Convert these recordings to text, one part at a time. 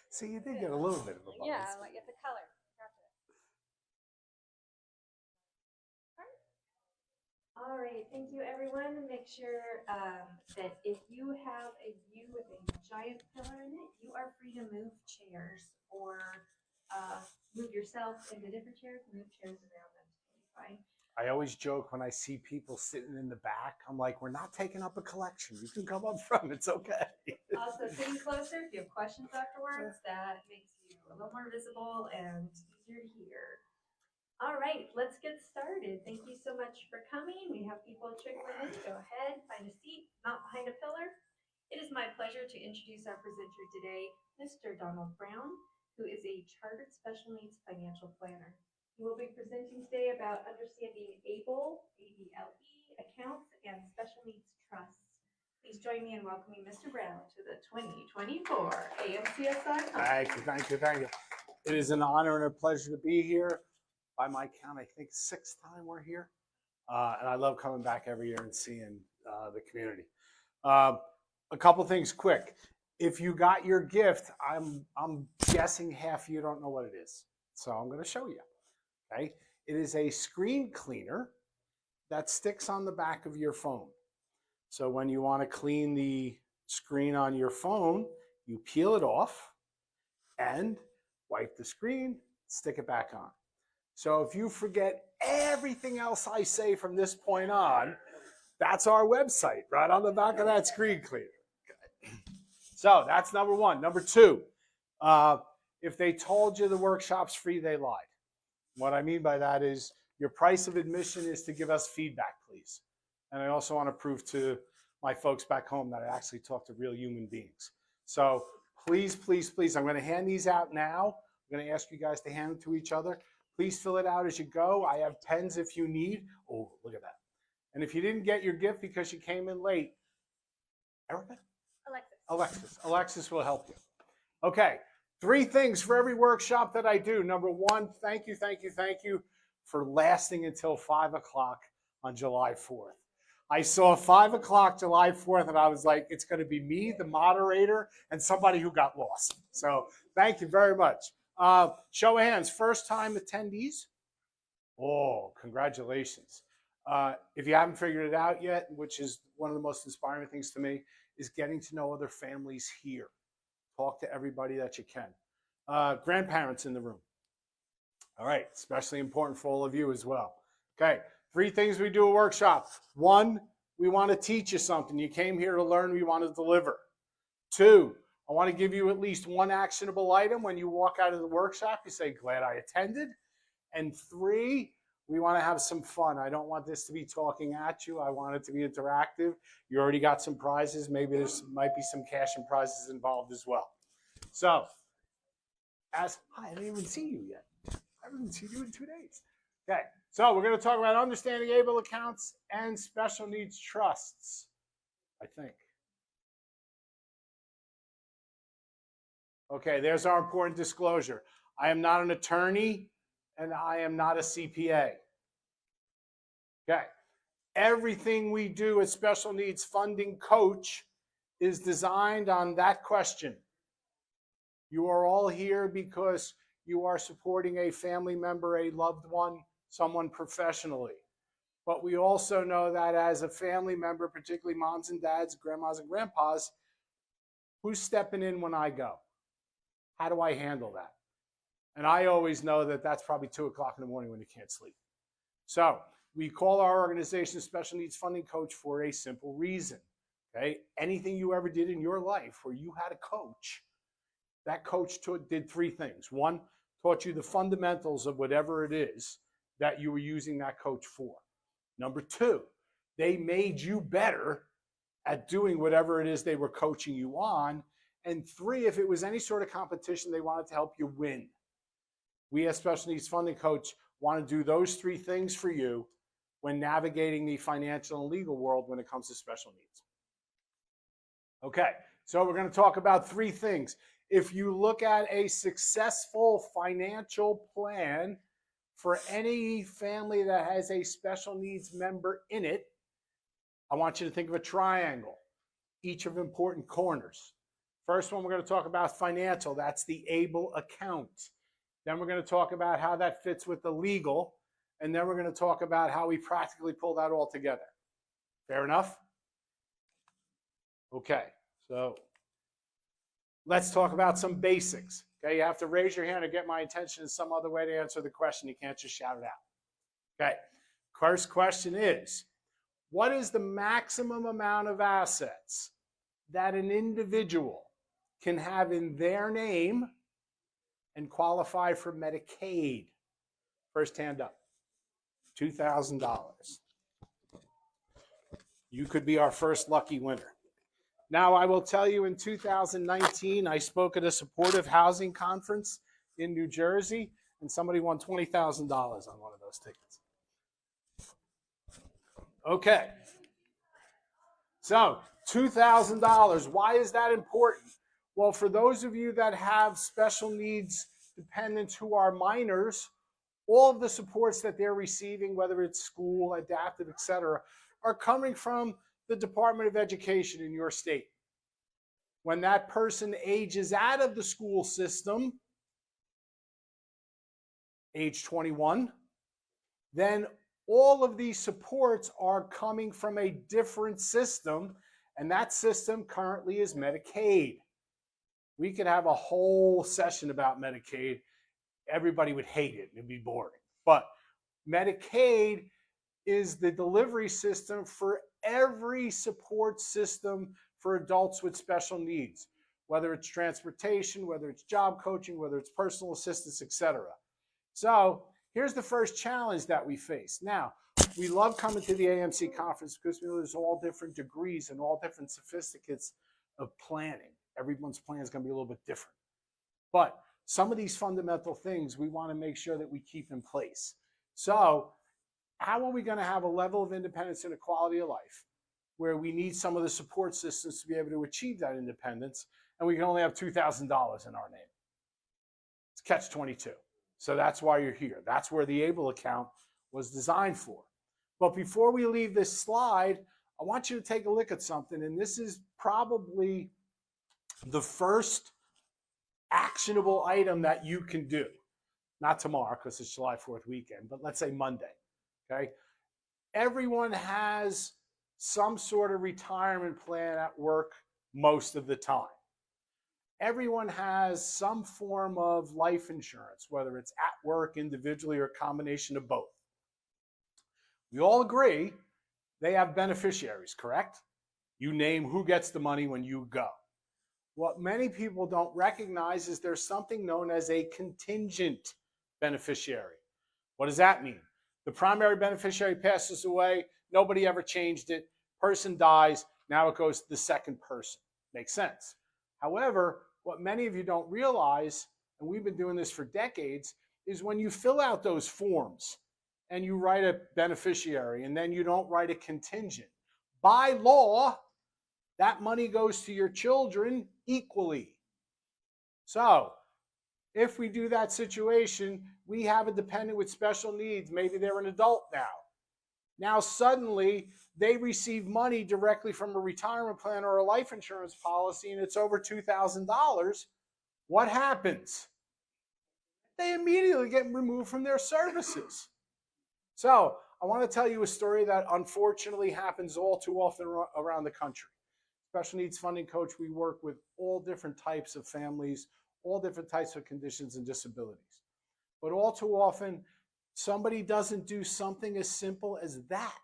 See, you did get a little bit of a bonus. Yeah, like it's a color. Gotcha. All right, thank you, everyone. Make sure that if you have a view with a giant pillar in it, you are free to move chairs or move yourself into different chairs, move chairs around. That's totally fine. I always joke when I see people sitting in the back, I'm like, we're not taking up a collection. You can come up front. It's okay. Also, sitting closer, if you have questions afterwards, that makes you a little more visible and easier to hear. All right, let's get started. Thank you so much for coming. We have people trickling in. Go ahead, find a seat, not behind a pillar. It is my pleasure to introduce our presenter today, Mr. Donald Brown, who is a Chartered Special Needs Financial Planner. He will be presenting today about understanding ABLE, A-B-L-E, accounts, and special needs trusts. Please join me in welcoming Mr. Brown to the 2024 AMCSI Conference. Thank you. It is an honor and a pleasure to be here. By my count, I think 6th time we're here. And I love coming back every year and seeing the community. A couple things quick. If you got your gift, I'm guessing half of you don't know what it is. So I'm going to show you. Okay? It is a screen cleaner that sticks on the back of your phone. So when you want to clean the screen on your phone, you peel it off and wipe the screen, stick it back on. So if you forget everything else I say from this point on, that's our website right on the back of that screen cleaner. Okay. So that's number one. Number two, if they told you the workshop's free, they lied. What I mean by that is your price of admission is to give us feedback, please. And I also want to prove to my folks back home that I actually talk to real human beings. So please, please, please, I'm going to hand these out now. I'm going to ask you guys to hand them to each other. Please fill it out as you go. I have pens if you need. Oh, look at that. And if you didn't get your gift because you came in late, Erica? Alexis will help you. Okay, 3 things for every workshop that I do. Number 1, thank you for lasting until 5 o'clock on July 4th. I saw 5 o'clock July 4th and I was like, it's going to be me, the moderator, and somebody who got lost. So thank you very much. Show of hands, first time attendees? Oh, congratulations. If you haven't figured it out yet, which is one of the most inspiring things to me, is getting to know other families here. Talk to everybody that you can. Grandparents in the room. All right, especially important for all of you as well. Okay, 3 things we do a workshop. 1, we want to teach you something. You came here to learn, we want to deliver. 2, I want to give you at least 1 actionable item when you walk out of the workshop. You say, glad I attended. And 3, we want to have some fun. I don't want this to be talking at you. I want it to be interactive. You already got some prizes. Maybe there might be some cash and prizes involved as well. So, hi, I didn't even see you yet. I haven't seen you in 2 days. Okay, so we're going to talk about understanding ABLE accounts and special needs trusts, I think. Okay, there's our important disclosure. I am not an attorney and I am not a CPA. Okay, everything we do as Special Needs Funding Coach is designed on that question. You are all here because you are supporting a family member, a loved one, someone professionally. But we also know that as a family member, particularly moms and dads, grandmas and grandpas, who's stepping in when I go? How do I handle that? And I always know that that's probably 2 o'clock in the morning when you can't sleep. So we call our organization Special Needs Funding Coach for a simple reason. Okay? Anything you ever did in your life where you had a coach, that coach did 3 things. 1, taught you the fundamentals of whatever it is that you were using that coach for. Number 2, they made you better at doing whatever it is they were coaching you on. And 3, if it was any sort of competition, they wanted to help you win. We as Special Needs Funding Coach want to do those 3 things for you when navigating the financial and legal world when it comes to special needs. Okay, so we're going to talk about 3 things. If you look at a successful financial plan for any family that has a special needs member in it, I want you to think of a triangle, each of important corners. First one, we're going to talk about financial. That's the ABLE account. Then we're going to talk about how that fits with the legal. And then we're going to talk about how we practically pull that all together. Fair enough? Okay, so let's talk about some basics. Okay, you have to raise your hand or get my attention in some other way to answer the question. You can't just shout it out. Okay, first question is, what is the maximum amount of assets that an individual can have in their name and qualify for Medicaid? First hand up. $2,000. You could be our first lucky winner. Now, I will tell you, in 2019, I spoke at a supportive housing conference in New Jersey, and somebody won $20,000 on one of those tickets. Okay. So, $2,000. Why is that important? Well, for those of you that have special needs dependents who are minors, all of the supports that they're receiving, whether it's school, adaptive, etc., are coming from the Department of Education in your state. When that person ages out of the school system, age 21, then all of these supports are coming from a different system, and that system currently is Medicaid. We could have a whole session about Medicaid. Everybody would hate it. It'd be boring. But Medicaid is the delivery system for every support system for adults with special needs, whether it's transportation, whether it's job coaching, whether it's personal assistance, etc. So here's the first challenge that we face. Now, we love coming to the AMC conference because we know there's all different degrees and all different sophisticates of planning. Everyone's plan is going to be a little bit different. But some of these fundamental things we want to make sure that we keep in place. So how are we going to have a level of independence and a quality of life where we need some of the support systems to be able to achieve that independence, and we can only have $2,000 in our name? It's catch-22. So that's why you're here. That's where the ABLE account was designed for. But before we leave this slide, I want you to take a look at something, and this is probably the first actionable item that you can do. Not tomorrow because it's July 4th weekend, but let's say Monday. Okay? Everyone has some sort of retirement plan at work most of the time. Everyone has some form of life insurance, whether it's at work, individually, or a combination of both. We all agree they have beneficiaries, correct? You name who gets the money when you go. What many people don't recognize is there's something known as a contingent beneficiary. What does that mean? The primary beneficiary passes away, nobody ever changed it, person dies, now it goes to the second person. Makes sense. However, what many of you don't realize, and we've been doing this for decades, is when you fill out those forms and you write a beneficiary and then you don't write a contingent, by law, that money goes to your children equally. So, if we do that situation, we have a dependent with special needs. Maybe they're an adult now. Now suddenly they receive money directly from a retirement plan or a life insurance policy, and it's over $2,000. What happens? They immediately get removed from their services. So I want to tell you a story that unfortunately happens all too often around the country. Special Needs Funding Coach, we work with all different types of families, all different types of conditions and disabilities. But all too often, somebody doesn't do something as simple as that.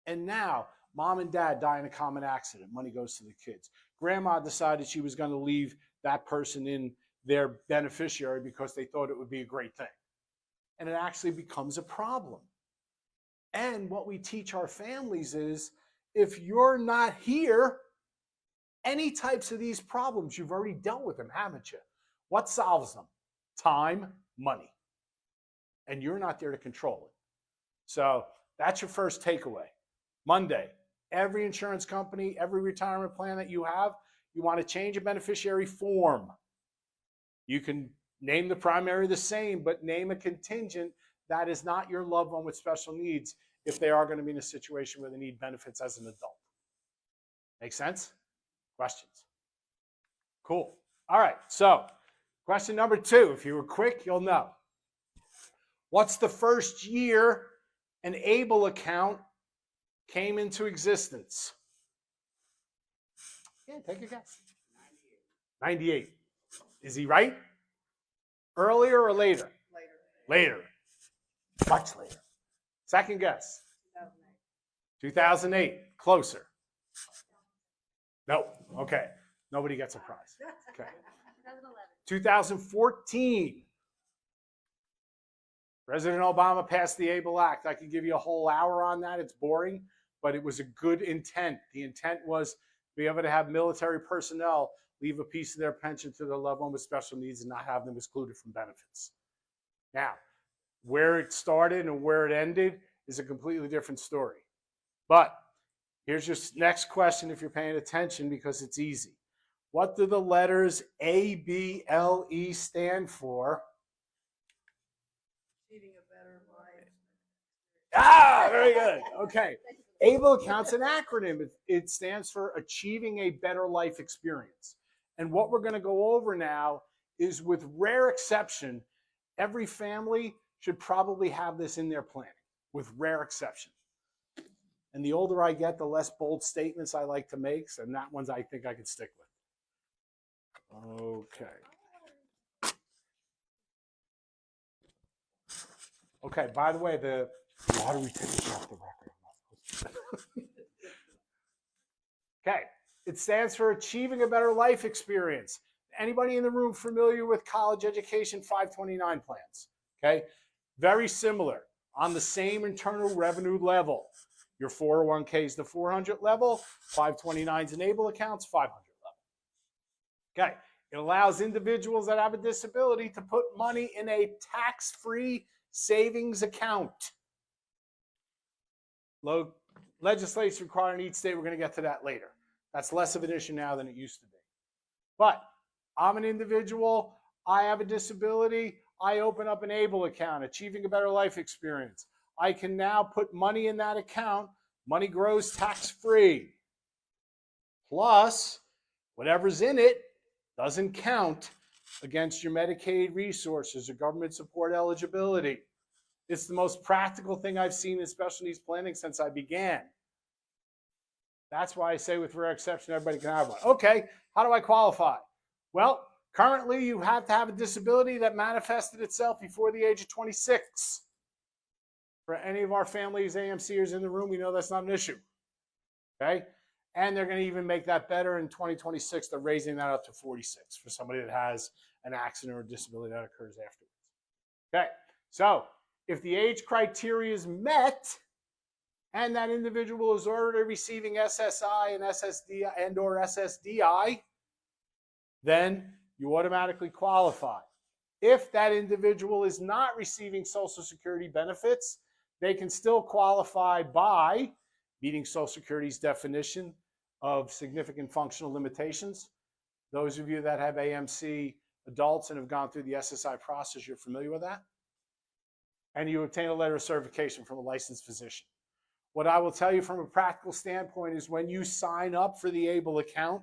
And now, mom and dad die in a common accident. Money goes to the kids. Grandma decided she was going to leave that person in their beneficiary because they thought it would be a great thing. And it actually becomes a problem. And what we teach our families is, if you're not here, any types of these problems, you've already dealt with them, haven't you? What solves them? Time, money. And you're not there to control it. So that's your first takeaway. Monday, every insurance company, every retirement plan that you have, you want to change a beneficiary form. You can name the primary the same, but name a contingent that is not your loved one with special needs if they are going to be in a situation where they need benefits as an adult. Make sense? Questions? Cool. All right. So, question number 2. If you were quick, you'll know. What's the first year an ABLE account came into existence? Yeah, take a guess. 98. Is he right? Earlier or later? Later. Much later. Second guess. 2008. Closer. No. Okay. Nobody gets a prize. Okay. 2014. President Obama passed the ABLE Act. I could give you a whole hour on that. It's boring, but it was a good intent. The intent was to be able to have military personnel leave a piece of their pension to their loved one with special needs and not have them excluded from benefits. Now, where it started and where it ended is a completely different story. But here's your next question if you're paying attention, because it's easy. What do the letters ABLE stand for? Ah, very good. Okay. ABLE account's an acronym. It stands for Achieving a Better Life Experience. And what we're going to go over now is, with rare exception, every family should probably have this in their planning, with rare exception. And the older I get, the less bold statements I like to make, and that one's I think I can stick with. Okay. Okay, by the way, the water retention off the record. Okay, it stands for Achieving a Better Life Experience. Anybody in the room familiar with college education 529 plans? Okay, very similar, on the same internal revenue level. Your 401k is the 400 level, 529's and ABLE accounts, 500 level. Okay, it allows individuals that have a disability to put money in a tax-free savings account. Legislation required in each state, we're going to get to that later. That's less of an issue now than it used to be. But I'm an individual, I have a disability, I open up an ABLE account, Achieving a Better Life Experience. I can now put money in that account. Money grows tax-free. Plus, whatever's in it doesn't count against your Medicaid resources or government support eligibility. It's the most practical thing I've seen in special needs planning since I began. That's why I say, with rare exception, everybody can have one. Okay, how do I qualify? Well, currently you have to have a disability that manifested itself before the age of 26. For any of our families, AMCers in the room, we know that's not an issue. Okay? And they're going to even make that better in 2026. They're raising that up to 46 for somebody that has an accident or a disability that occurs afterwards. Okay, so if the age criteria is met and that individual is already receiving SSI and SSD and or SSDI, then you automatically qualify. If that individual is not receiving Social Security benefits, they can still qualify by meeting Social Security's definition of significant functional limitations. Those of you that have AMC adults and have gone through the SSI process, you're familiar with that. And you obtain a letter of certification from a licensed physician. What I will tell you from a practical standpoint is, when you sign up for the ABLE account,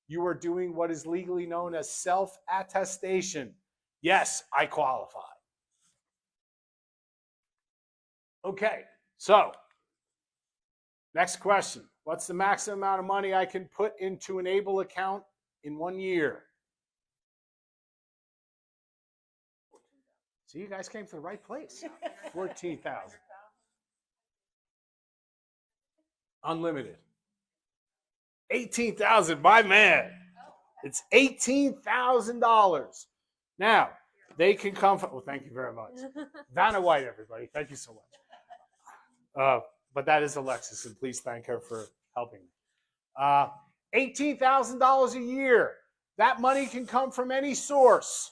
you are doing what is legally known as self-attestation. Yes, I qualify. Okay, so next question. What's the maximum amount of money I can put into an ABLE account in 1 year? So you guys came to the right place. 14,000. Unlimited. 18,000, my man. It's $18,000. Now, they can come from, well, thank you very much. Vanna White, everybody. Thank you so much. But that is Alexis, and please thank her for helping me. $18,000 a year. That money can come from any source.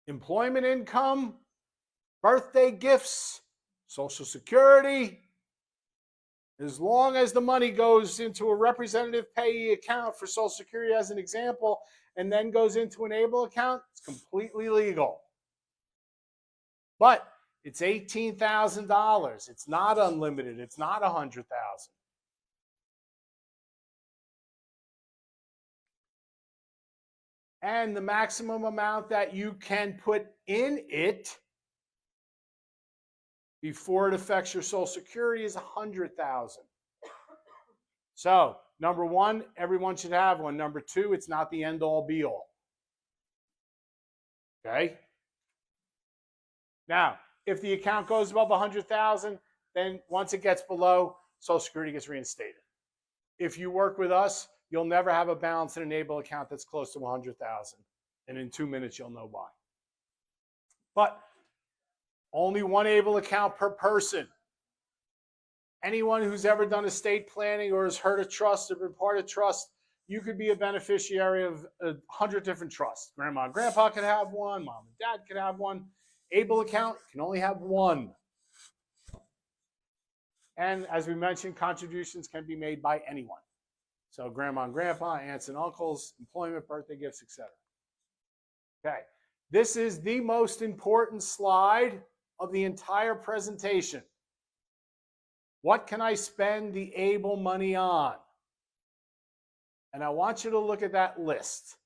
Employment income, birthday gifts, Social Security. As long as the money goes into a representative payee account for Social Security, as an example, and then goes into an ABLE account, it's completely legal. But it's $18,000. It's not unlimited. It's not $100,000. And the maximum amount that you can put in it before it affects your Social Security is $100,000. So, number one, everyone should have one. Number two, it's not the end all be all. Okay? Now, if the account goes above $100,000, then once it gets below, Social Security gets reinstated. If you work with us, you'll never have a balance in an ABLE account that's close to $100,000. And in 2 minutes, you'll know why. But only one ABLE account per person. Anyone who's ever done estate planning or has heard of trust or been part of trust, you could be a beneficiary of 100 different trusts. Grandma and grandpa could have one. Mom and dad could have one. ABLE account can only have one. And as we mentioned, contributions can be made by anyone. So grandma and grandpa, aunts and uncles, employment, birthday gifts, etc. Okay, this is the most important slide of the entire presentation. What can I spend the ABLE money on? And I want you to look at that list.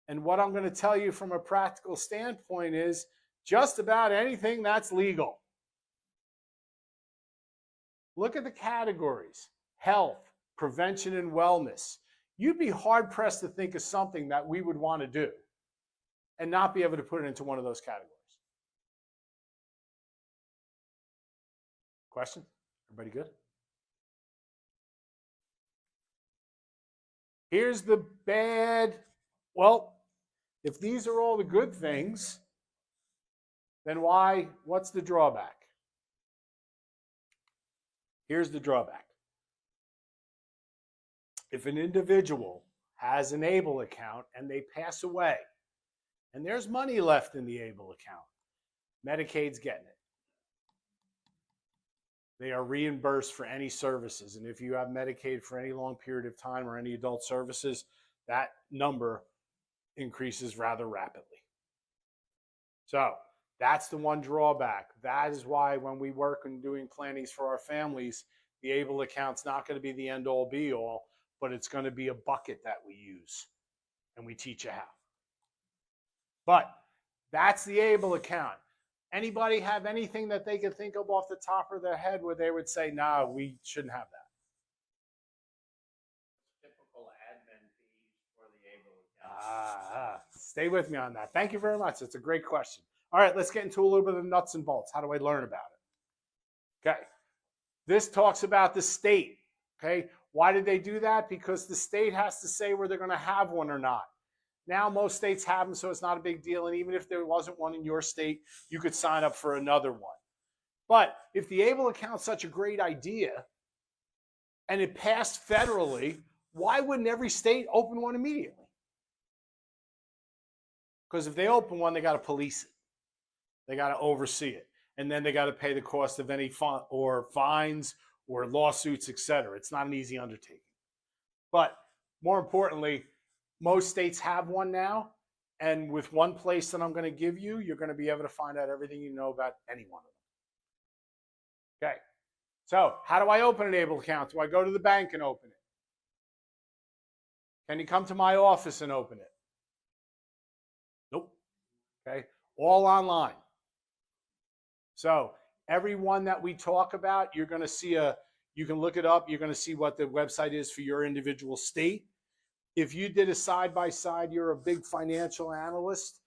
And what I'm going to tell you from a practical standpoint is just about anything that's legal. Look at the categories: health, prevention, and wellness. You'd be hard-pressed to think of something that we would want to do and not be able to put it into one of those categories. Question? Everybody good? Here's the bad. Well, if these are all the good things, then what's the drawback? Here's the drawback. If an individual has an ABLE account and they pass away, and there's money left in the ABLE account, Medicaid's getting it. They are reimbursed for any services. And if you have Medicaid for any long period of time or any adult services, that number increases rather rapidly. So that's the one drawback. That is why when we work on doing plannings for our families, the ABLE account's not going to be the end all be all, but it's going to be a bucket that we use and we teach you how. But that's the ABLE account. Anybody have anything that they could think of off the top of their head where they would say, no, we shouldn't have that? Typical admin fees for the ABLE account. Stay with me on that. Thank you very much. It's a great question. All right, let's get into a little bit of the nuts and bolts. How do I learn about it? Okay. This talks about the state. Okay. Why did they do that? Because the state has to say whether they're going to have one or not. Now, most states have them, so it's not a big deal. And even if there wasn't one in your state, you could sign up for another one. But if the ABLE account's such a great idea and it passed federally, why wouldn't every state open one immediately? Because if they open one, they got to police it. They got to oversee it. And then they got to pay the cost of any fines or lawsuits, etc. It's not an easy undertaking. But more importantly, most states have one now, and with one place that I'm going to give you, you're going to be able to find out everything you know about any one of them. Okay, so how do I open an ABLE account? Do I go to the bank and open it? Can you come to my office and open it? Nope. Okay, all online. So every one that we talk about, you're going to see you can look it up, you're going to see what the website is for your individual state. If you did a side-by-side, you're a big financial analyst,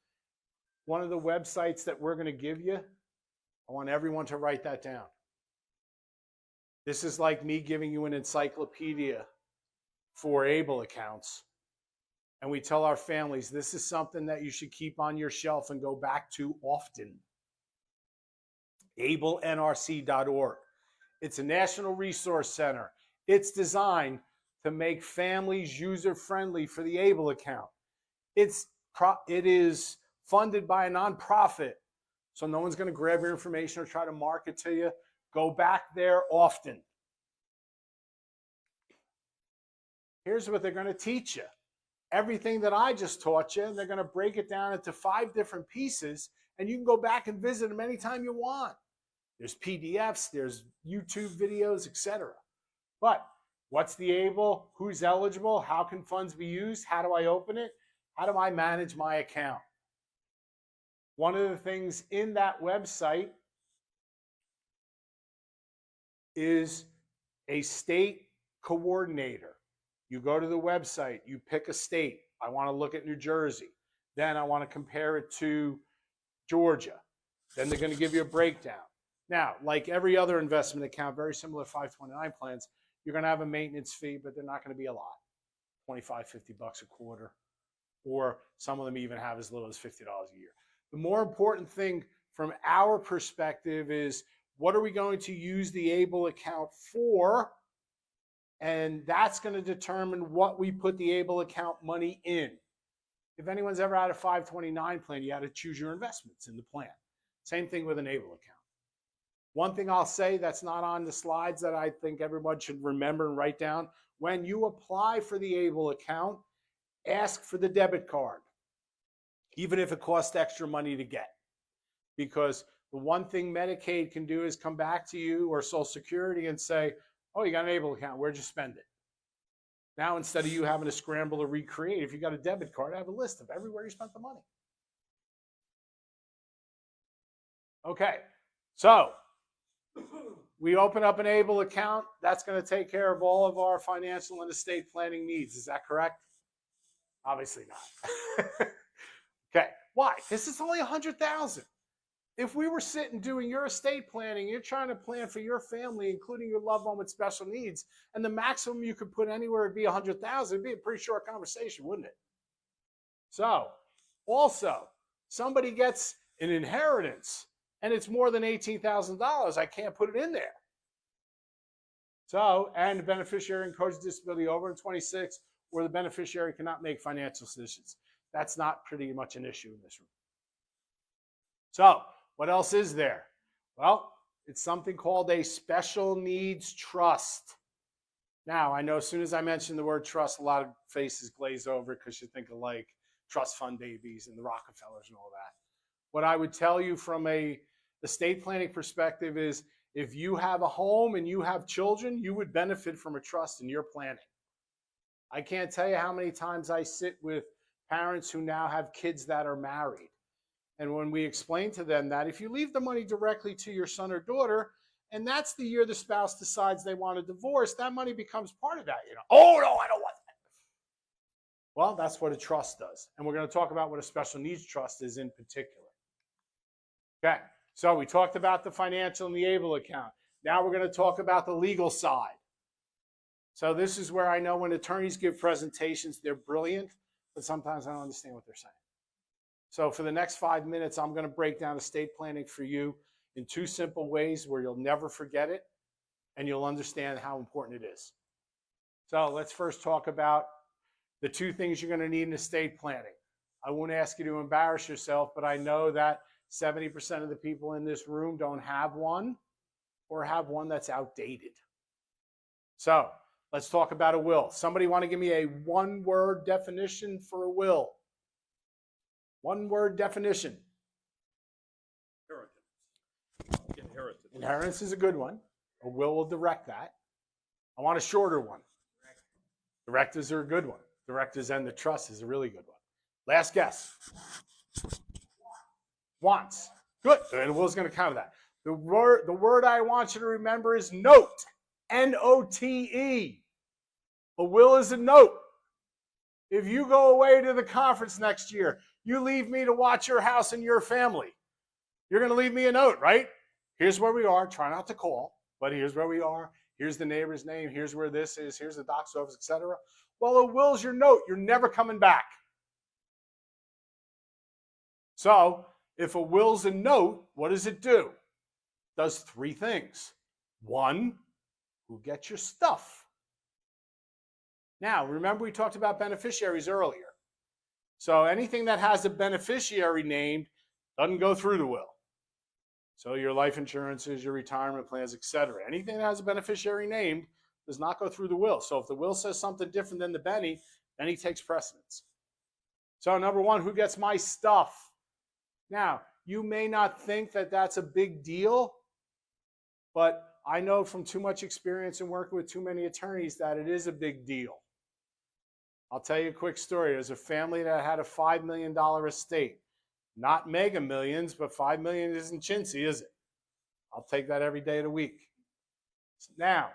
one of the websites that we're going to give you, I want everyone to write that down. This is like me giving you an encyclopedia for ABLE accounts. And we tell our families, this is something that you should keep on your shelf and go back to often. ABLENRC.org. It's a national resource center. It's designed to make families user-friendly for the ABLE account. It is funded by a nonprofit, so no one's going to grab your information or try to market to you. Go back there often. Here's what they're going to teach you. Everything that I just taught you, and they're going to break it down into 5 different pieces, and you can go back and visit them anytime you want. There's PDFs, there's YouTube videos, etc. But what's the ABLE? Who's eligible? How can funds be used? How do I open it? How do I manage my account? One of the things in that website is a state coordinator. You go to the website, you pick a state. I want to look at New Jersey. Then I want to compare it to Georgia. Then they're going to give you a breakdown. Now, like every other investment account, very similar to 529 plans, you're going to have a maintenance fee, but they're not going to be a lot. 25, 50 bucks a quarter, or some of them even have as little as $50 a year. The more important thing from our perspective is, what are we going to use the ABLE account for? And that's going to determine what we put the ABLE account money in. If anyone's ever had a 529 plan, you had to choose your investments in the plan. Same thing with an ABLE account. One thing I'll say that's not on the slides that I think everyone should remember and write down: when you apply for the ABLE account, ask for the debit card, even if it costs extra money to get. Because the one thing Medicaid can do is come back to you, or Social Security, and say, oh, you got an ABLE account, where'd you spend it? Now, instead of you having to scramble to recreate, if you got a debit card, have a list of everywhere you spent the money. Okay, so we open up an ABLE account. That's going to take care of all of our financial and estate planning needs. Is that correct? Obviously not. Okay, why? This is only $100,000. If we were sitting doing your estate planning, you're trying to plan for your family, including your loved one with special needs, and the maximum you could put anywhere would be $100,000, it'd be a pretty short conversation, wouldn't it? So, also, somebody gets an inheritance and it's more than $18,000, I can't put it in there. So, and the beneficiary encourages disability over 26, where the beneficiary cannot make financial decisions. That's not pretty much an issue in this room. So, what else is there? Well, it's something called a special needs trust. Now, I know as soon as I mention the word trust, a lot of faces glaze over because you think of like trust fund babies and the Rockefellers and all that. What I would tell you from a estate planning perspective is, if you have a home and you have children, you would benefit from a trust in your planning. I can't tell you how many times I sit with parents who now have kids that are married. And when we explain to them that if you leave the money directly to your son or daughter, and that's the year the spouse decides they want a divorce, that money becomes part of that. You know, oh no, I don't want that. Well, that's what a trust does. And we're going to talk about what a special needs trust is in particular. Okay, so we talked about the financial and the ABLE account. Now we're going to talk about the legal side. So this is where I know when attorneys give presentations, they're brilliant, but sometimes I don't understand what they're saying. So for the next 5 minutes, I'm going to break down estate planning for you in 2 simple ways where you'll never forget it and you'll understand how important it is. So let's first talk about the 2 things you're going to need in estate planning. I won't ask you to embarrass yourself, but I know that 70% of the people in this room don't have one, or have one that's outdated. So let's talk about a will. Somebody want to give me a 1-word definition for a will? 1-word definition. Inheritance. Inheritance is a good one. A will direct that. I want a shorter one. Directives are a good one. Directives and the trust is a really good one. Last guess. Wants. Good. And the will's going to counter that. The word I want you to remember is note. N-O-T-E. A will is a note. If you go away to the conference next year, you leave me to watch your house and your family, you're going to leave me a note, right? Here's where we are. Try not to call, but here's where we are. Here's the neighbor's name. Here's where this is. Here's the doc's office, etc. Well, a will's your note. You're never coming back. So if a will's a note, what does it do? It does 3 things. 1, who gets your stuff? Now, remember we talked about beneficiaries earlier. So anything that has a beneficiary named doesn't go through the will. So your life insurances, your retirement plans, etc. Anything that has a beneficiary named does not go through the will. So if the will says something different than the Benny, Benny takes precedence. So number 1, who gets my stuff? Now, you may not think that that's a big deal, but I know from too much experience and working with too many attorneys that it is a big deal. I'll tell you a quick story. There's a family that had a $5 million estate. Not mega millions, but $5 million isn't chintzy, is it? I'll take that every day of the week. Now,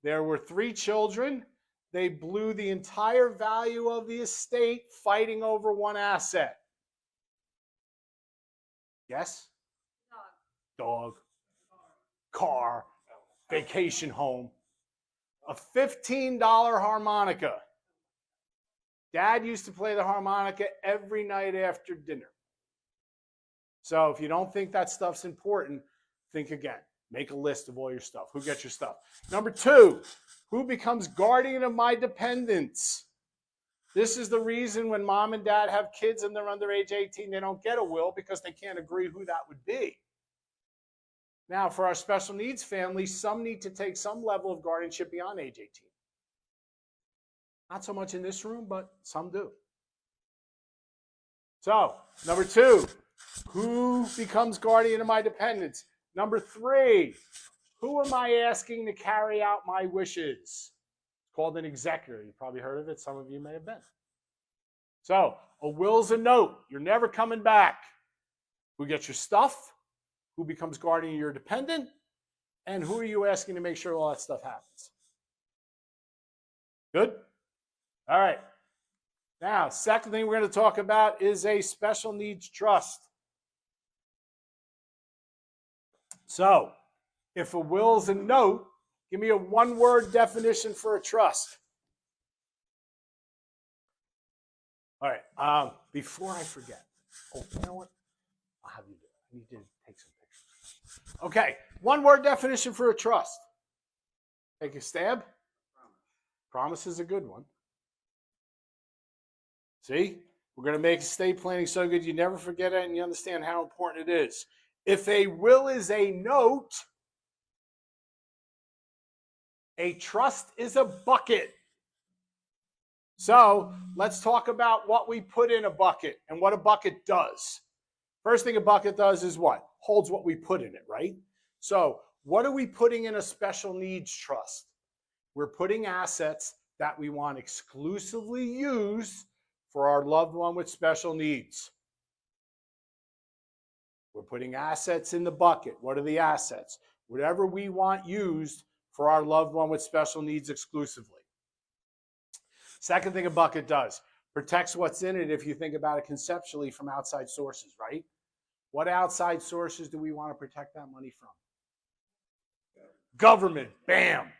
there were 3 children. They blew the entire value of the estate fighting over one asset. Yes? Dog. Car. Vacation home. A $15 harmonica. Dad used to play the harmonica every night after dinner. So if you don't think that stuff's important, think again. Make a list of all your stuff. Who gets your stuff? Number 2, who becomes guardian of my dependents? This is the reason when mom and dad have kids and they're under age 18, they don't get a will because they can't agree who that would be. Now, for our special needs families, some need to take some level of guardianship beyond age 18. Not so much in this room, but some do. So, number 2, who becomes guardian of my dependents? Number 3, who am I asking to carry out my wishes? It's called an executor. You've probably heard of it. Some of you may have been. So, a will's a note. You're never coming back. Who gets your stuff? Who becomes guardian of your dependent? And who are you asking to make sure all that stuff happens? Good? All right. Now, second thing we're going to talk about is a special needs trust. So, if a will's a note, give me a one-word definition for a trust. All right. Before I forget. Oh, you know what? I'll have you do it. I need to take some pictures. Okay. One-word definition for a trust. Take a stab. Promise is a good one. See? We're going to make estate planning so good you never forget it and you understand how important it is. If a will is a note, a trust is a bucket. So let's talk about what we put in a bucket and what a bucket does. First thing a bucket does is what? Holds what we put in it, right? So what are we putting in a special needs trust? We're putting assets that we want exclusively used for our loved one with special needs. We're putting assets in the bucket. What are the assets? Whatever we want used for our loved one with special needs exclusively. Second thing a bucket does, protects what's in it if you think about it conceptually from outside sources, right? What outside sources do we want to protect that money from? Government, bam.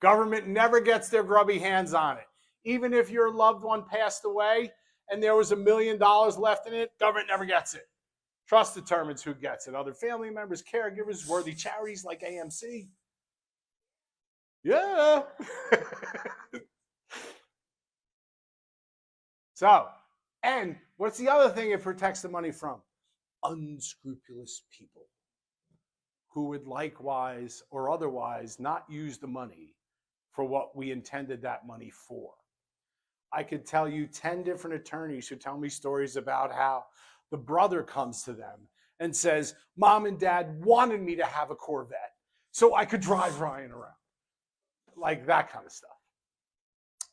Government never gets their grubby hands on it. Even if your loved one passed away and there was $1 million left in it, government never gets it. Trust determines who gets it. Other family members, caregivers, worthy charities like AMCSI. Yeah. So, and what's the other thing it protects the money from? Unscrupulous people who would likewise or otherwise not use the money for what we intended that money for. I could tell you 10 different attorneys who tell me stories about how the brother comes to them and says, Mom and Dad wanted me to have a Corvette so I could drive Ryan around. Like that kind of stuff.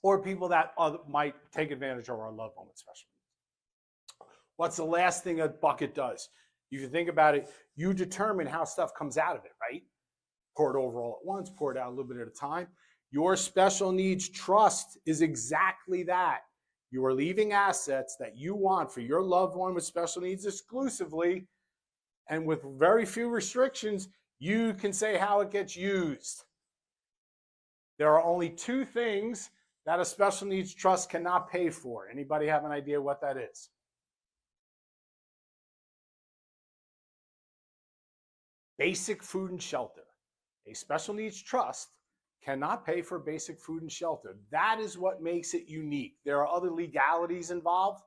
Or people that might take advantage of our loved one with special needs. What's the last thing a bucket does? You can think about it, you determine how stuff comes out of it, right? Pour it over all at once, pour it out a little bit at a time. Your special needs trust is exactly that. You are leaving assets that you want for your loved one with special needs exclusively, and with very few restrictions, you can say how it gets used. There are only 2 things that a special needs trust cannot pay for. Anybody have an idea what that is? Basic food and shelter. A special needs trust cannot pay for basic food and shelter. That is what makes it unique. There are other legalities involved,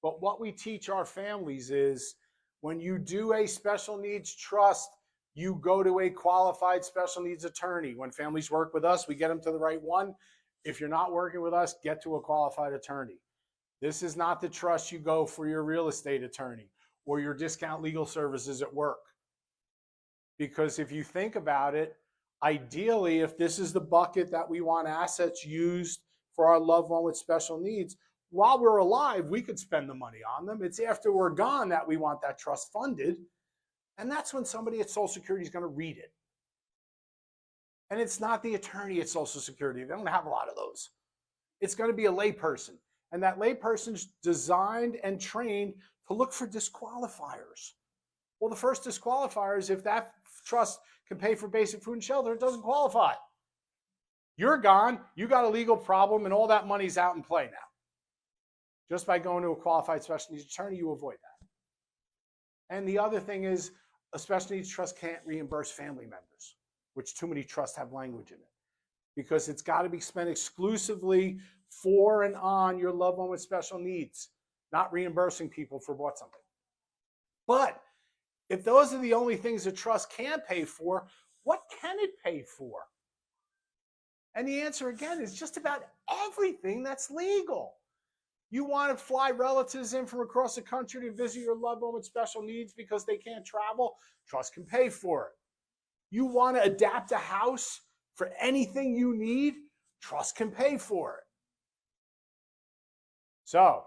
but what we teach our families is when you do a special needs trust, you go to a qualified special needs attorney. When families work with us, we get them to the right one. If you're not working with us, get to a qualified attorney. This is not the trust you go for your real estate attorney or your discount legal services at work. Because if you think about it, ideally, if this is the bucket that we want assets used for our loved one with special needs. While we're alive, we could spend the money on them. It's after we're gone that we want that trust funded. And that's when somebody at Social Security is going to read it. And it's not the attorney at Social Security. They don't have a lot of those. It's going to be a layperson. And that layperson's designed and trained to look for disqualifiers. Well, the first disqualifier is if that trust can pay for basic food and shelter, it doesn't qualify. You're gone, you got a legal problem, and all that money's out in play now. Just by going to a qualified special needs attorney, you avoid that. And the other thing is, a special needs trust can't reimburse family members, which too many trusts have language in it, because it's got to be spent exclusively for and on your loved one with special needs, not reimbursing people for bought something. But if those are the only things a trust can pay for, what can it pay for? And the answer, again, is just about everything that's legal. You want to fly relatives in from across the country to visit your loved one with special needs because they can't travel, trust can pay for it. You want to adapt a house for anything you need, trust can pay for it. So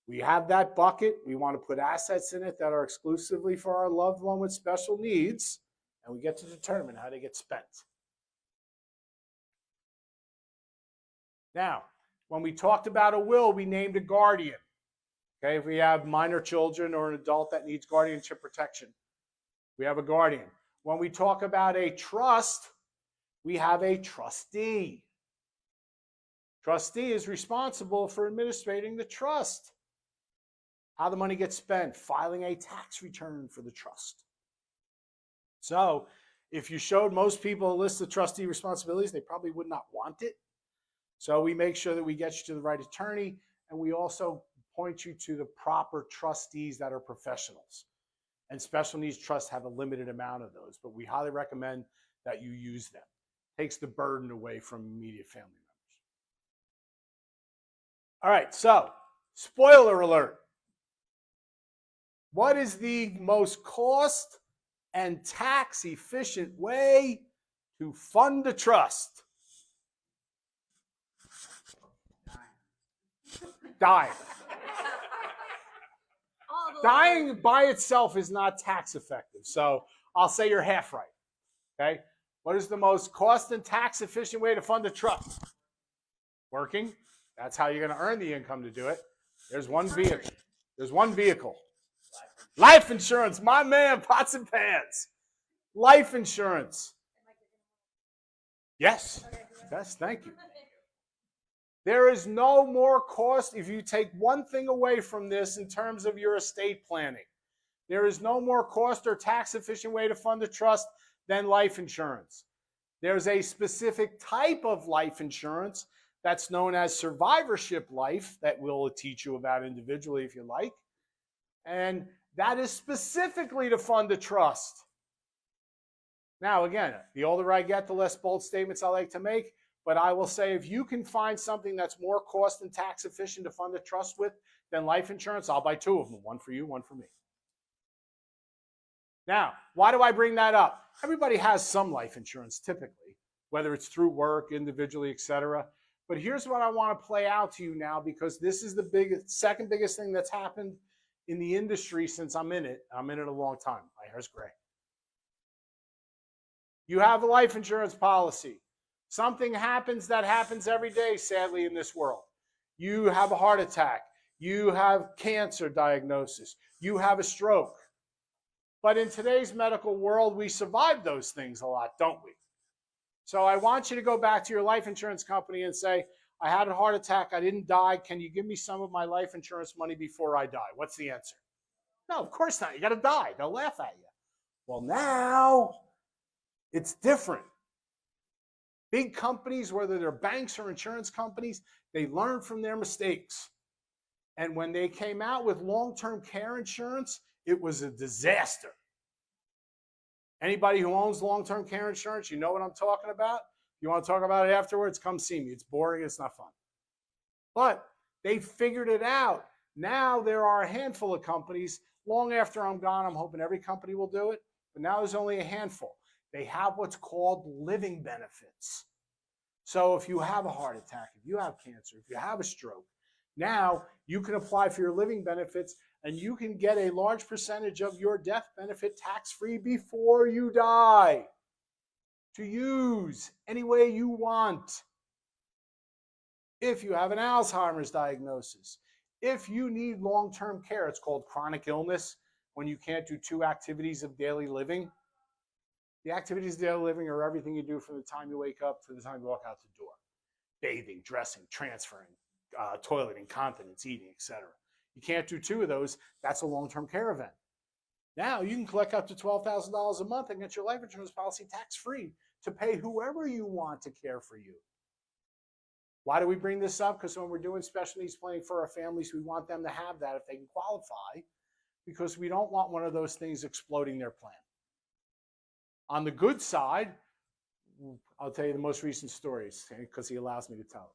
we have that bucket. We want to put assets in it that are exclusively for our loved one with special needs, and we get to determine how they get spent. Now, when we talked about a will, we named a guardian. Okay, if we have minor children or an adult that needs guardianship protection, we have a guardian. When we talk about a trust, we have a trustee. Trustee is responsible for administrating the trust, how the money gets spent, filing a tax return for the trust. So if you showed most people a list of trustee responsibilities, they probably would not want it. So we make sure that we get you to the right attorney, and we also point you to the proper trustees that are professionals. And special needs trusts have a limited amount of those, but we highly recommend that you use them. Takes the burden away from immediate family members. All right, so spoiler alert. What is the most cost and tax efficient way to fund a trust? Dying. Dying by itself is not tax effective. So I'll say you're half right. Okay? What is the most cost and tax efficient way to fund a trust? Working. That's how you're going to earn the income to do it. There's one vehicle. There's one vehicle. Life insurance. My man, pots and pans. Life insurance. Yes. Yes, thank you. There is no more cost if you take one thing away from this in terms of your estate planning. There is no more cost or tax efficient way to fund a trust than life insurance. There's a specific type of life insurance that's known as survivorship life that we'll teach you about individually if you like. And that is specifically to fund a trust. Now, again, the older I get, the less bold statements I like to make. But I will say if you can find something that's more cost and tax efficient to fund a trust with than life insurance, I'll buy two of them. One for you, one for me. Now, why do I bring that up? Everybody has some life insurance typically, whether it's through work, individually, etc. But here's what I want to play out to you now, because this is the second biggest thing that's happened in the industry since I'm in it. I'm in it a long time. My hair's gray. You have a life insurance policy. Something happens that happens every day, sadly, in this world. You have a heart attack. You have cancer diagnosis. You have a stroke. But in today's medical world, we survive those things a lot, don't we? So I want you to go back to your life insurance company and say, I had a heart attack. I didn't die. Can you give me some of my life insurance money before I die? What's the answer? No, of course not. You got to die. They'll laugh at you. Well, now it's different. Big companies, whether they're banks or insurance companies, they learn from their mistakes. And when they came out with long-term care insurance, it was a disaster. Anybody who owns long-term care insurance, you know what I'm talking about? If you want to talk about it afterwards, come see me. It's boring. It's not fun. But they figured it out. Now there are a handful of companies. Long after I'm gone, I'm hoping every company will do it. But now there's only a handful. They have what's called living benefits. So if you have a heart attack, if you have cancer, if you have a stroke, now you can apply for your living benefits and you can get a large percentage of your death benefit tax-free before you die to use any way you want. If you have an Alzheimer's diagnosis, if you need long-term care, it's called chronic illness, when you can't do 2 activities of daily living. The activities of daily living are everything you do from the time you wake up to the time you walk out the door. Bathing, dressing, transferring, toileting, continence, eating, etc. You can't do 2 of those, that's a long-term care event. Now you can collect up to $12,000 a month and get your life insurance policy tax-free to pay whoever you want to care for you. Why do we bring this up? Because when we're doing special needs planning for our families, we want them to have that if they can qualify, because we don't want one of those things exploding their plan. On the good side, I'll tell you the most recent stories because he allows me to tell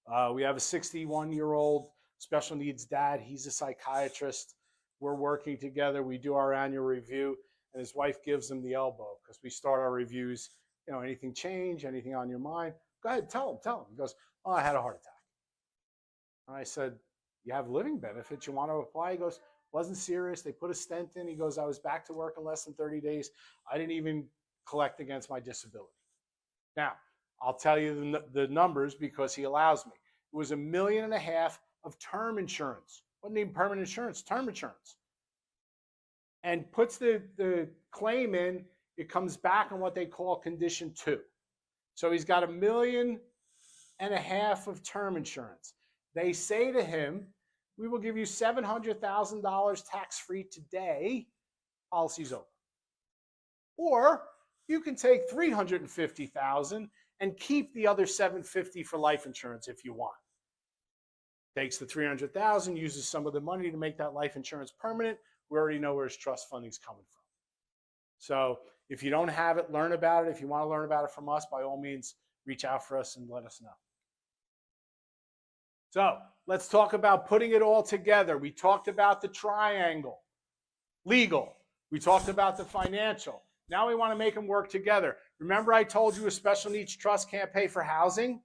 it. We have a 61-year-old special needs dad. He's a psychiatrist. We're working together. We do our annual review, and his wife gives him the elbow because we start our reviews. You know, anything change, anything on your mind? Go ahead, tell him. He goes, oh, I had a heart attack. And I said, you have living benefits. You want to apply? He goes, wasn't serious. They put a stent in. He goes, I was back to work in less than 30 days. I didn't even collect against my disability. Now, I'll tell you the numbers because he allows me. It was $1.5 million of term insurance. Wasn't even permanent insurance, term insurance. And puts the claim in, it comes back on what they call condition 2. So he's got $1.5 million of term insurance. They say to him, we will give you $700,000 tax-free today, policy's over. Or you can take $350,000 and keep the other $750,000 for life insurance if you want. Takes the $300,000, uses some of the money to make that life insurance permanent. We already know where his trust funding is coming from. So if you don't have it, learn about it. If you want to learn about it from us, by all means, reach out for us and let us know. So let's talk about putting it all together. We talked about the triangle, legal. We talked about the financial. Now we want to make them work together. Remember I told you a special needs trust can't pay for housing?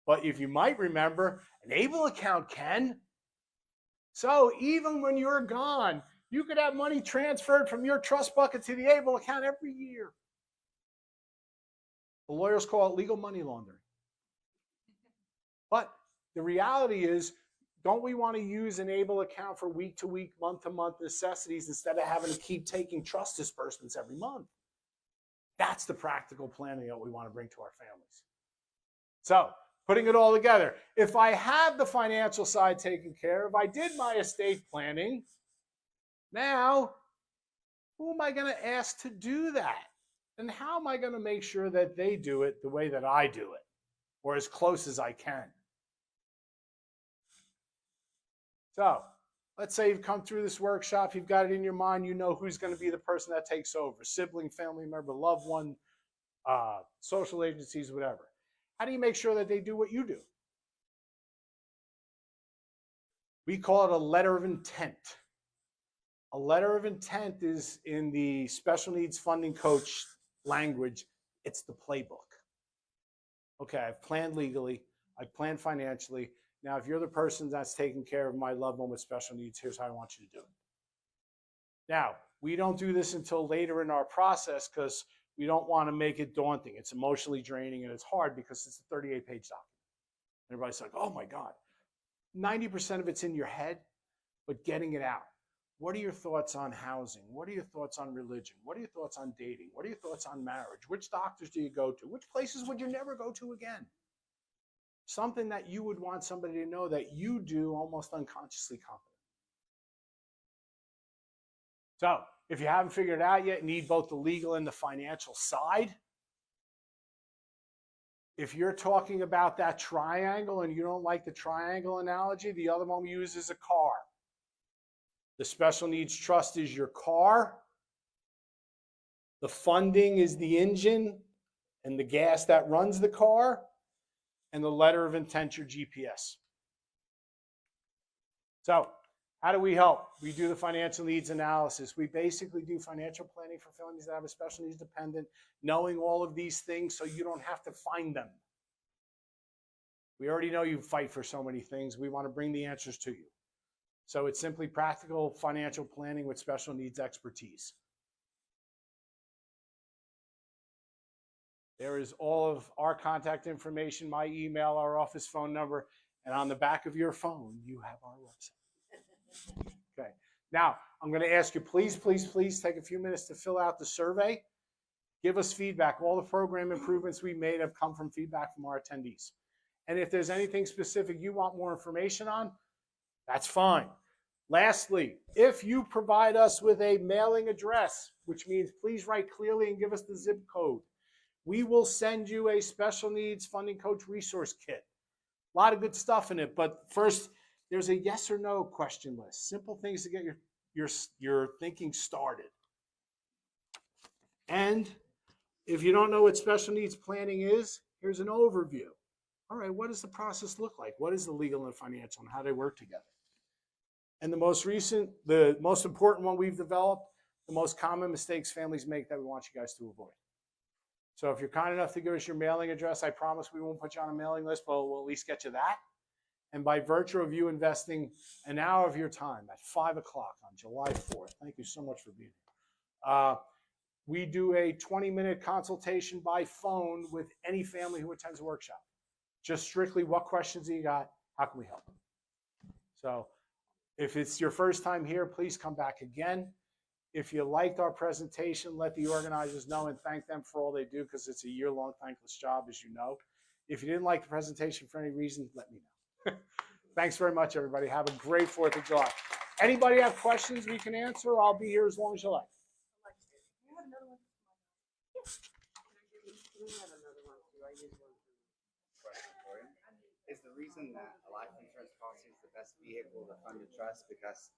But if you might remember, an ABLE account can. So even when you're gone, you could have money transferred from your trust bucket to the ABLE account every year. The lawyers call it legal money laundering. But the reality is, don't we want to use an ABLE account for week-to-week, month-to-month necessities instead of having to keep taking trust disbursements every month? That's the practical planning that we want to bring to our families. So, putting it all together. If I have the financial side taken care of, I did my estate planning, now, who am I going to ask to do that? And how am I going to make sure that they do it the way that I do it, or as close as I can? So, let's say you've come through this workshop, you've got it in your mind, you know who's going to be the person that takes over, sibling, family member, loved one, social agencies, whatever. How do you make sure that they do what you do? We call it a letter of intent. A letter of intent is, in the special needs funding coach language, it's the playbook. Okay, I've planned legally, I've planned financially. Now, if you're the person that's taking care of my loved one with special needs, here's how I want you to do it. Now, we don't do this until later in our process because we don't want to make it daunting. It's emotionally draining and it's hard because it's a 38-page document. Everybody's like, oh my God. 90% of it's in your head, but getting it out. What are your thoughts on housing? What are your thoughts on religion? What are your thoughts on dating? What are your thoughts on marriage? Which doctors do you go to? Which places would you never go to again? Something that you would want somebody to know that you do almost unconsciously confident. So, if you haven't figured it out yet, you need both the legal and the financial side. If you're talking about that triangle and you don't like the triangle analogy, the other one we use is a car. The special needs trust is your car. The funding is the engine and the gas that runs the car. And the letter of intent, your GPS. So, How do we help? We do the financial needs analysis. We basically do financial planning for families that have a special needs dependent, knowing all of these things so you don't have to find them. We already know you fight for so many things. We want to bring the answers to you. So it's simply practical financial planning with special needs expertise. There is all of our contact information, my email, our office phone number, and on the back of your phone, you have our website. Okay. Now, I'm going to ask you, please take a few minutes to fill out the survey. Give us feedback. All the program improvements we made have come from feedback from our attendees. And if there's anything specific you want more information on, that's fine. Lastly, if you provide us with a mailing address, which means please write clearly and give us the zip code, we will send you a special needs funding coach resource kit. A lot of good stuff in it, but first, there's a yes or no question list. Simple things to get your thinking started. And if you don't know what special needs planning is, here's an overview. All right, what does the process look like? What is the legal and financial, and how do they work together? And the most important one we've developed, the most common mistakes families make that we want you guys to avoid. So if you're kind enough to give us your mailing address, I promise we won't put you on a mailing list, but we'll at least get you that. And by virtue of you investing an hour of your time at 5 o'clock on July 4th, thank you so much for being here. We do a 20-minute consultation by phone with any family who attends a workshop. Just strictly, what questions do you got? How can we help? So if it's your first time here, please come back again. If you liked our presentation, let the organizers know and thank them for all they do, because it's a year-long thankless job, as you know. If you didn't like the presentation for any reason, let me know. Thanks very much, everybody. Have a great 4th of July. Anybody have questions we can answer? I'll be here as long as you like. Is the reason that a life insurance policy is the best vehicle to fund a trust because